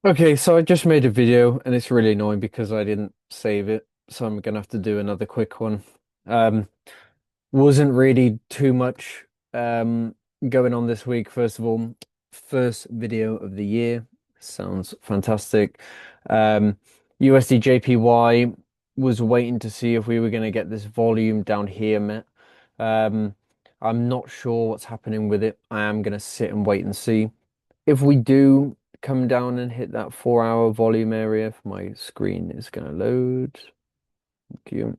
Okay, so I just made a video and it's really annoying because I didn't save it, so I'm gonna have to do another quick one. Um, wasn't really too much going on this week. First of all, first video of the year. Sounds fantastic. USD JPY was waiting to see if we were gonna get this volume down here met. Um, I'm not sure what's happening with it. I am gonna sit and wait and see. If we do come down and hit that 4 hour volume area, if my screen is going to load. Thank you.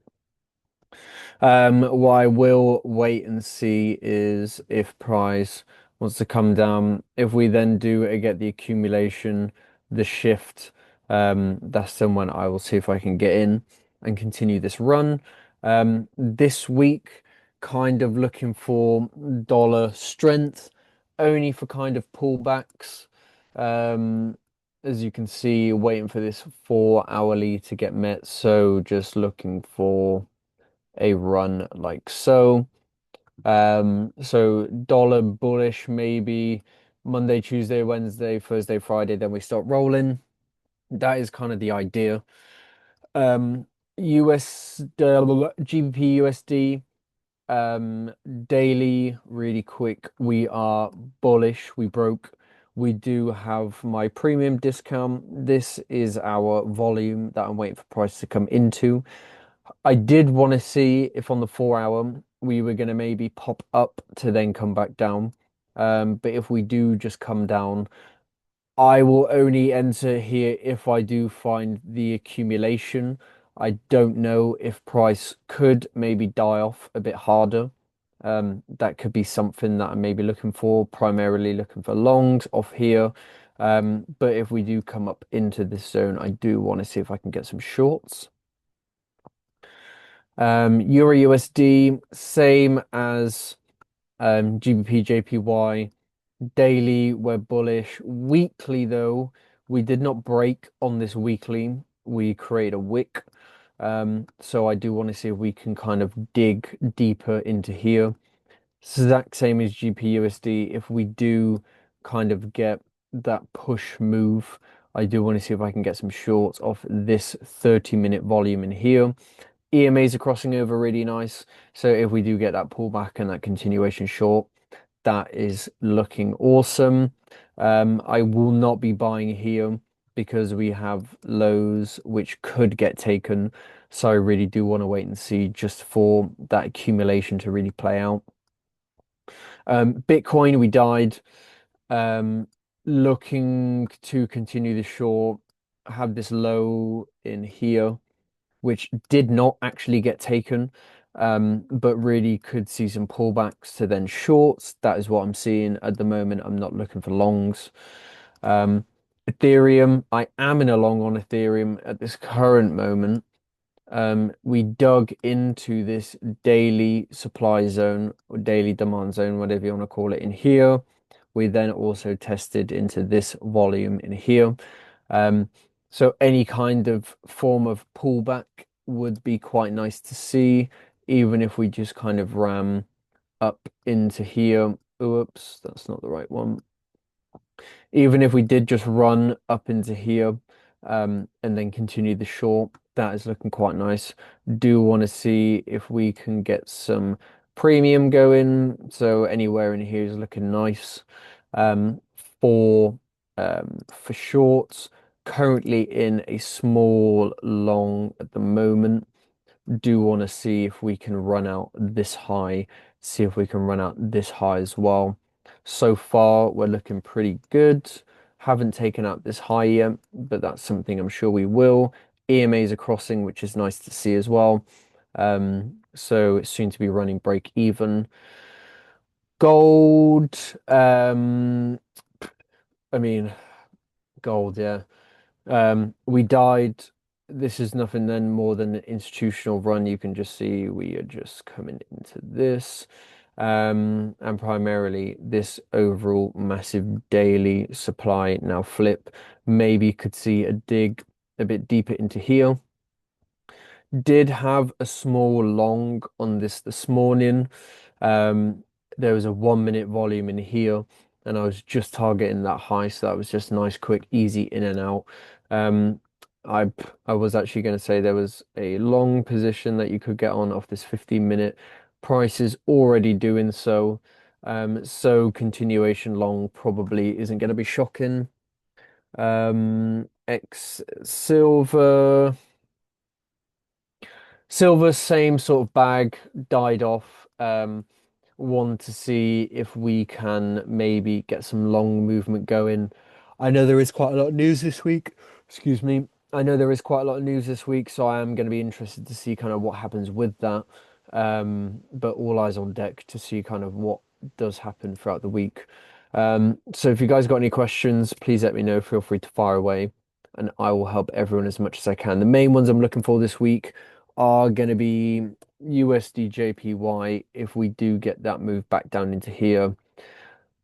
What I will wait and see is if price wants to come down. If we then do get the accumulation, the shift, that's then when I will see if I can get in and continue this run. This week, kind of looking for dollar strength, only for kind of pullbacks. Um, as you can see, waiting for this 4 hourly to get met. So just looking for a run like so. So dollar bullish maybe Monday, Tuesday, Wednesday, Thursday, Friday, then we start rolling. That is kind of the idea. Um, US GBP USD daily really quick. We are bullish. We broke. We do have my premium discount. This is our volume that I'm waiting for price to come into. I did want to see if on the 4 hour we were going to maybe pop up to then come back down. But if we do just come down, I will only enter here if I do find the accumulation. I don't know if price could maybe die off a bit harder. That could be something that I'm maybe looking for, primarily looking for longs off here. But if we do come up into this zone, I do want to see if I can get some shorts. Euro USD, same as GBP JPY. Daily, we're bullish. Weekly, though, we did not break on this weekly. We create a wick. So I do want to see if we can kind of dig deeper into here. Exact same as GPUSD. If we do kind of get that push move, I do want to see if I can get some shorts off this 30-minute volume in here. EMAs are crossing over really nice. So if we do get that pullback and that continuation short, that is looking awesome. I will not be buying here because we have lows which could get taken. So I really do want to wait and see just for that accumulation to really play out. Bitcoin, we died. Um, Looking to continue the short, have this low in here which did not actually get taken, but really could see some pullbacks to then shorts. That is what I'm seeing at the moment. I'm not looking for longs. Um, Ethereum, I am in a long on Ethereum at this current moment. We dug into this daily supply zone or daily demand zone, whatever you want to call it, in here. We then also tested into this volume in here. Um, so any kind of form of pullback would be quite nice to see, even if we just kind of ran up into here. Oops, that's not the right one. Even if we did just run up into here, and then continue the short, that is looking quite nice. Do want to see if we can get some premium going. So anywhere in here is looking nice. Um, for for shorts, currently in a small long at the moment. Do want to see if we can run out this high, see if we can run out this high as well. So far, we're looking pretty good. Haven't taken out this high yet, but that's something I'm sure we will. EMAs are crossing, which is nice to see as well. So it's soon to be running break even. Gold, I mean, gold, yeah. We died. This is nothing then more than an institutional run. You can just see we are just coming into this. And primarily this overall massive daily supply now flip. Maybe could see a dig a bit deeper into here. Did have a small long on this morning. Um, there was a 1 minute volume in here. and I was just targeting that high, so that was just nice, quick, easy in and out. Um, I I was actually going to say there was a long position that you could get on off this 15-minute. Price is already doing so. So continuation long probably isn't going to be shocking. X silver. Silver, same sort of bag, died off. Want to see if we can maybe get some long movement going. I know there is quite a lot of news this week. Excuse me. I know there is quite a lot of news this week, so I am going to be interested to see kind of what happens with that. But all eyes on deck to see kind of what does happen throughout the week. So if you guys got any questions, please let me know. Feel free to fire away, and I will help everyone as much as I can. The main ones I'm looking for this week are going to be USD JPY if we do get that move back down into here.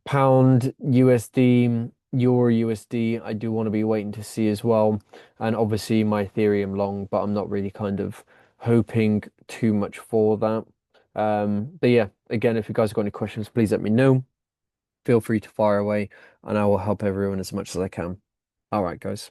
Pound USD, Euro USD, I do want to be waiting to see as well. And obviously my Ethereum long, but I'm not really kind of hoping too much for that. But yeah, again, if you guys have got any questions, please let me know. Feel free to fire away and I will help everyone as much as I can. All right, guys.